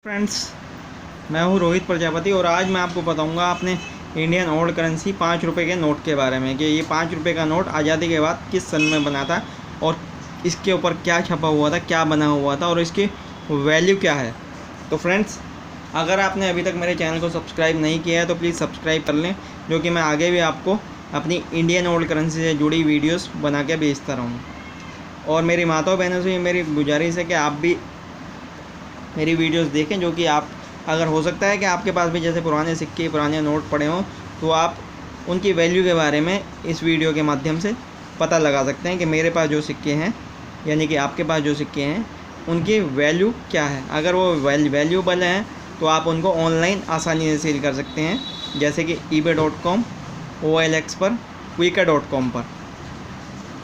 Friends, मैं हूं रोहित प्रजापति और आज मैं आपको बताऊंगा अपने इंडियन ओल्ड करेंसी 5 रुपये के नोट के बारे में कि ये 5 रुपये का नोट आज़ादी के बाद किस सन में बना था और इसके ऊपर क्या छपा हुआ था, क्या बना हुआ था और इसकी वैल्यू क्या है। तो फ्रेंड्स, अगर आपने अभी तक मेरे चैनल को सब्सक्राइब नहीं किया है तो प्लीज़ सब्सक्राइब कर लें, जो कि मैं आगे भी आपको अपनी इंडियन ओल्ड करेंसी से जुड़ी वीडियोज़ बना के भेजता रहूँ। और मेरी माताओं बहनों से मेरी गुजारिश है कि आप भी मेरी वीडियोस देखें, जो कि आप अगर हो सकता है कि आपके पास भी जैसे पुराने सिक्के, पुराने नोट पड़े हों, तो आप उनकी वैल्यू के बारे में इस वीडियो के माध्यम से पता लगा सकते हैं कि मेरे पास जो सिक्के हैं, यानी कि आपके पास जो सिक्के हैं, उनकी वैल्यू क्या है। अगर वो वैल्यूबल हैं तो आप उनको ऑनलाइन आसानी से सेल कर सकते हैं, जैसे कि ebay.com, OLX पर, quikr.com पर।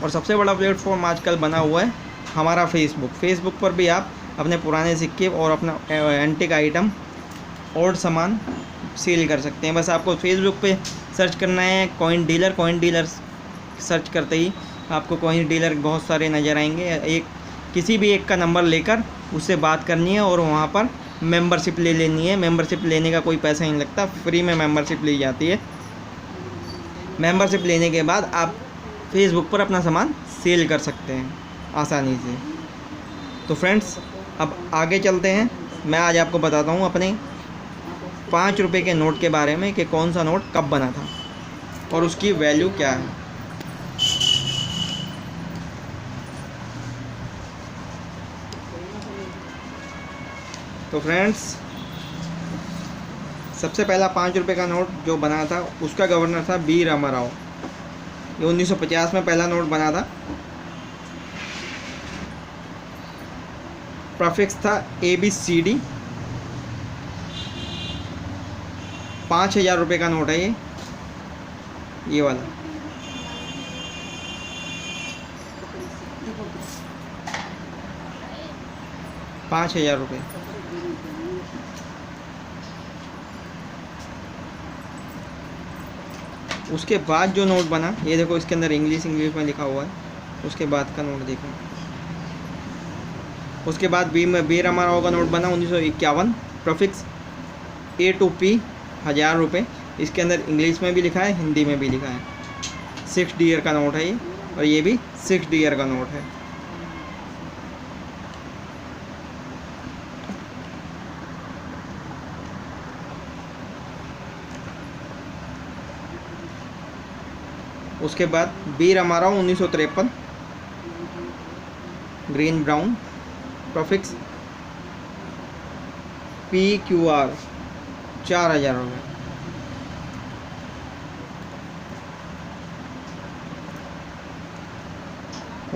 और सबसे बड़ा प्लेटफॉर्म आजकल बना हुआ है हमारा फेसबुक पर भी आप अपने पुराने सिक्के और अपना एंटिक आइटम और सामान सेल कर सकते हैं। बस आपको फेसबुक पे सर्च करना है कॉइन डीलर सर्च करते ही आपको कॉइन डीलर बहुत सारे नज़र आएंगे। किसी भी एक का नंबर लेकर उससे बात करनी है और वहाँ पर मेंबरशिप ले लेनी है। मेंबरशिप लेने का कोई पैसा नहीं लगता, फ्री में मेंबरशिप ली जाती है। मेंबरशिप लेने के बाद आप फेसबुक पर अपना सामान सेल कर सकते हैं आसानी से। तो फ्रेंड्स, अब आगे चलते हैं। मैं आज आपको बताता हूँ अपने 5 रुपये के नोट के बारे में कि कौन सा नोट कब बना था और उसकी वैल्यू क्या है। तो फ्रेंड्स, सबसे पहला 5 रुपये का नोट जो बना था उसका गवर्नर था बी रामाराव। ये 1950 में पहला नोट बना था। प्रीफिक्स था ABCD। 5,000 रुपये का नोट है ये वाला। ₹5,000। उसके बाद जो नोट बना, ये देखो, इसके अंदर इंग्लिश में लिखा हुआ है। उसके बाद का नोट देखो। उसके बाद बी रामाराव का नोट बना 1951। प्रीफिक्स A2P, 1,000 रुपये। इसके अंदर इंग्लिश में भी लिखा है, हिंदी में भी लिखा है। 6 ईयर का नोट है ये, और ये भी 6 ईयर का नोट है। उसके बाद B Rama Rau 1953, green brown. Prefix PQR, 4,000 रुपये।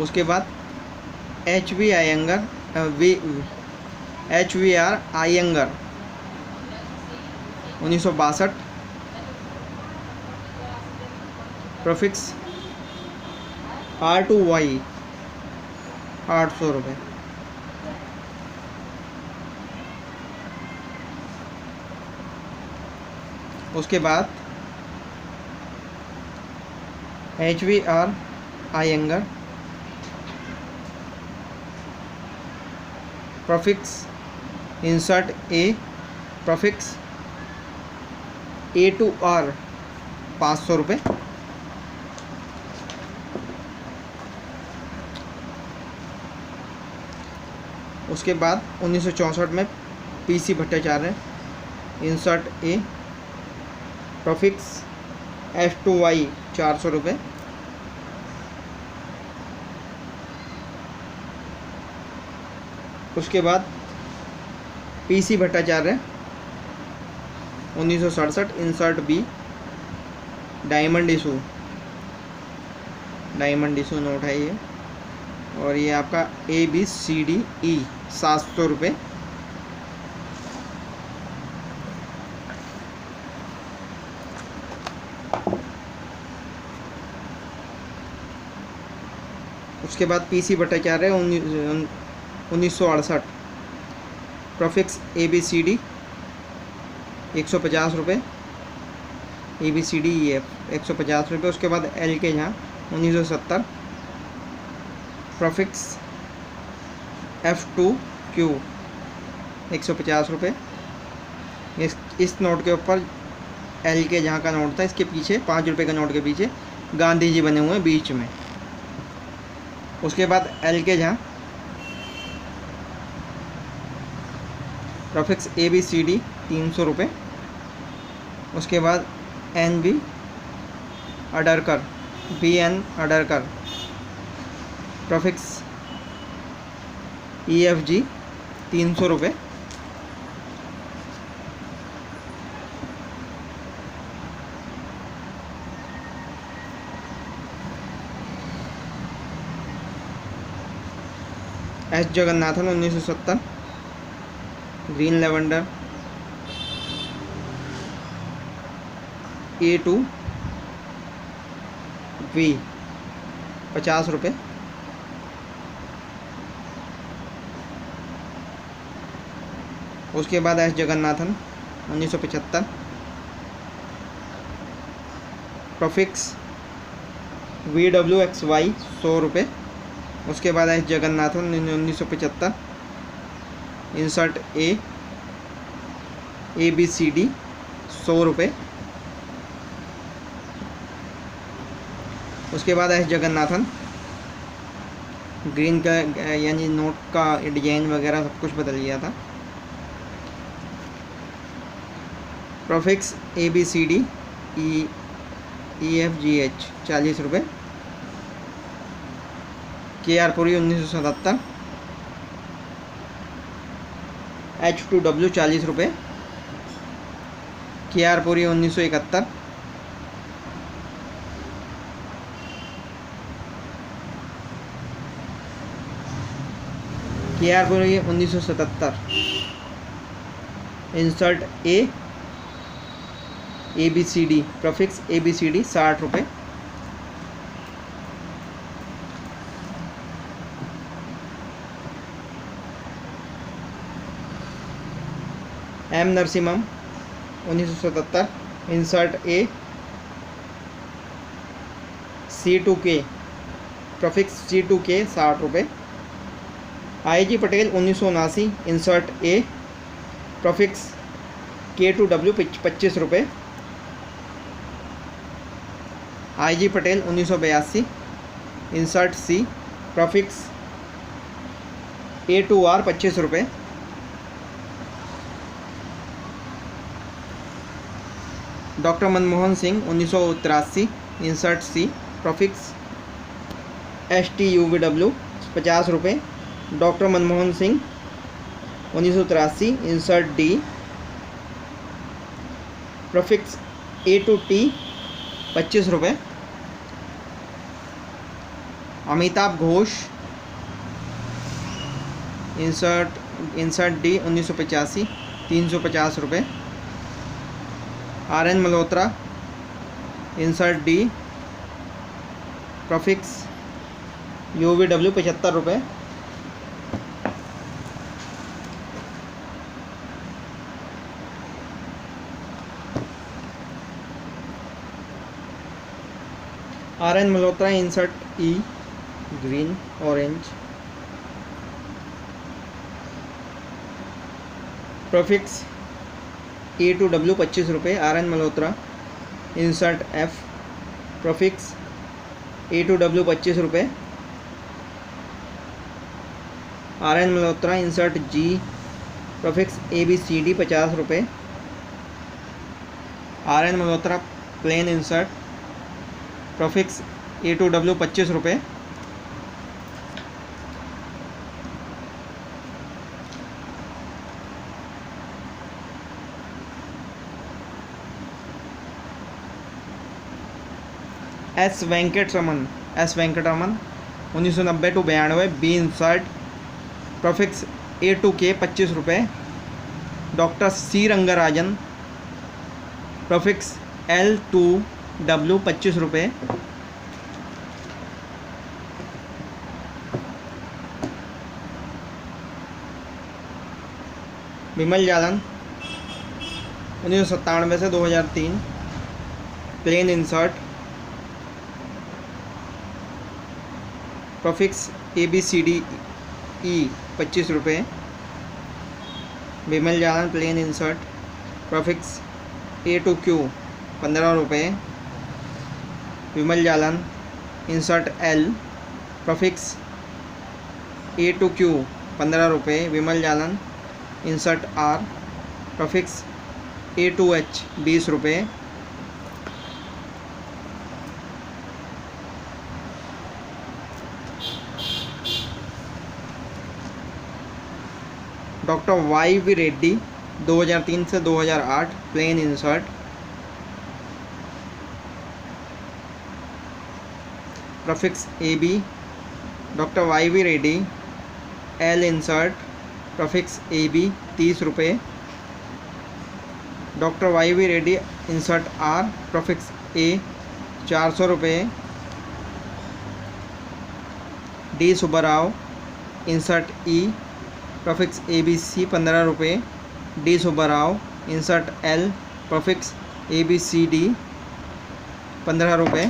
उसके बाद HVR आयंगर 1962। प्रीफिक्स R2Y, 800 रुपये। उसके बाद HVR Iyengar, prefix insert A, prefix A2R, 500 रुपये। उसके बाद 1964 में PC Bhattacharya, insert A, prefix F2Y, 400 रुपये। उसके बाद PC Bhattacharya 1967, insert B, diamond issue note है ये, और ये आपका ABCDE, 700 रुपये। उसके बाद PC भट्टाचार्य 1968, प्रीफिक्स ABCD, 150 रुपये। ABCDEF 150 रुपये। उसके बाद LK झा 1970, प्रीफिक्स F2Q 150 रुपये। इस नोट के ऊपर एल के जहाँ का नोट था, इसके पीछे 5 रुपये के नोट के पीछे गांधी जी बने हुए हैं बीच में। उसके बाद एल के जहाँ प्रोफिक्स ABCD 300 रुपये। उसके बाद NB अडरकर BN अडरकर प्रोफिक्स EFG 300 रुपये। S Jagannathan 1970 green lavender A2V 50 रुपये। उसके बाद S जगन्नाथन 1975 प्रोफिक्स VWXY 100 रुपये। उसके बाद S जगन्नाथन 1975 इंसर्ट ABCD 100 रुपये। उसके बाद S जगन्नाथन ग्रीन का यानी नोट का डिजाइन वगैरह सब कुछ बदल गया था। प्रोफिक्स ABCD EFGH 40 रुपये। KR पुरी 1977 H2W 40 रुपये। KR Puri 1971 KR Puri 1977 insert ABCD prefix ABCD 60 रुपये। M Narasimham 1977 insert C2K prefix C2K 60 रुपये। IG Patel 1979 insert A prefix K2W 25 रुपये। IG Patel 1982 insert C prefix A2R 25 रुपये। Doctor Manmohan Singh 1983 insert C prefix STUVW 50 रुपये। Doctor Manmohan Singh 1983 insert D prefix A2T 25 रुपये। Amitabh Ghosh insert D 1985 350 रुपये। RN Malhotra insert D prefix UVW 75 रुपये। RN Malhotra insert E green orange prefix A2W 25 रुपये। RN Malhotra insert F prefix A2W 25 रुपये। RN Malhotra insert G prefix ABCD 50 रुपये। RN Malhotra plain insert prefix A2W 25 रुपये। S Venkataraman 1990 to 92 B insert prefix A2K 25 रुपये। Doctor C Rangarajan prefix L2W 25 रुपये। विमल जालन 1997 से 2003 plain insert prefix ABCD E 25 रुपये। Bimal Jalan plain insert prefix A2Q 15 रुपये। Bimal Jalan insert L prefix A2Q 15 रुपये। Bimal Jalan insert R prefix A2H 20 रुपये। Doctor YV Reddy 2003 से 2008 plain insert prefix AB। Doctor YV Reddy L insert prefix AB 30 रुपये। Doctor YV Reddy insert R prefix A 400 रुपये। D Subbarao insert E prefix ABC 15 रुपये। D Subbarao insert L prefix ABCD 15 रुपये।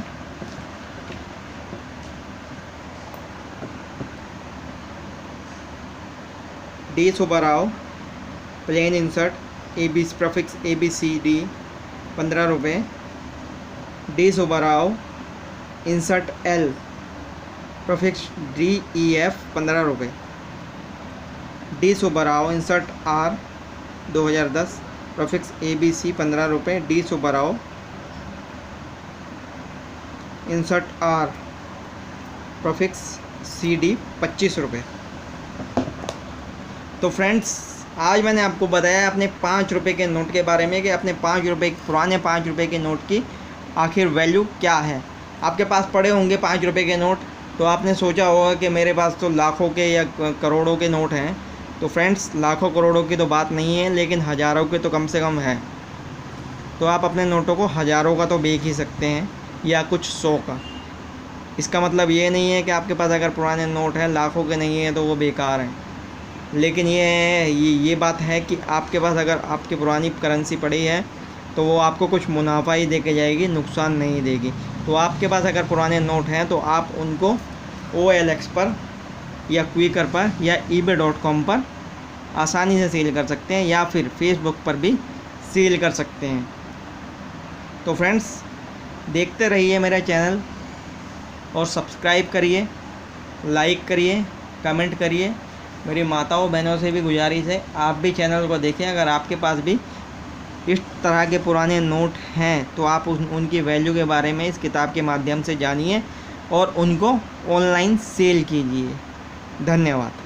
D Subbarao plain insert AB prefix ABCD 15 रुपये। D Subbarao insert L prefix DEF 15 रुपये। D Subbarao insert R 2010 prefix ABC 15 रुपये। D Subbarao insert R prefix CD 25 रुपये। तो friends, आज मैंने आपको बताया अपने 5 रुपये के नोट के बारे में कि अपने 5 रुपये पुराने 5 रुपये के नोट की आखिर वैल्यू क्या है। आपके पास पड़े होंगे 5 रुपये के नोट, तो आपने सोचा होगा कि मेरे पास तो लाखों के या करोड़ों के नोट हैं। तो फ्रेंड्स, लाखों करोड़ों की तो बात नहीं है, लेकिन हज़ारों के तो कम से कम है। तो आप अपने नोटों को हज़ारों का तो बेच ही सकते हैं या कुछ 100 का। इसका मतलब ये नहीं है कि आपके पास अगर पुराने नोट हैं लाखों के नहीं हैं तो वो बेकार हैं, लेकिन ये बात है कि आपके पास अगर आपकी पुरानी करेंसी पड़ी है तो वो आपको कुछ मुनाफा ही दे के जाएगी, नुकसान नहीं देगी। तो आपके पास अगर पुराने नोट हैं तो आप उनको OLX पर या क्विकर पर या eBay.com पर आसानी से सेल कर सकते हैं, या फिर फेसबुक पर भी सेल कर सकते हैं। तो फ्रेंड्स, देखते रहिए मेरा चैनल और सब्सक्राइब करिए, लाइक करिए, कमेंट करिए। मेरी माताओं बहनों से भी गुजारिश है, आप भी चैनल को देखें। अगर आपके पास भी इस तरह के पुराने नोट हैं तो आप उनकी वैल्यू के बारे में इस किताब के माध्यम से जानिए और उनको ऑनलाइन सेल कीजिए। धन्यवाद।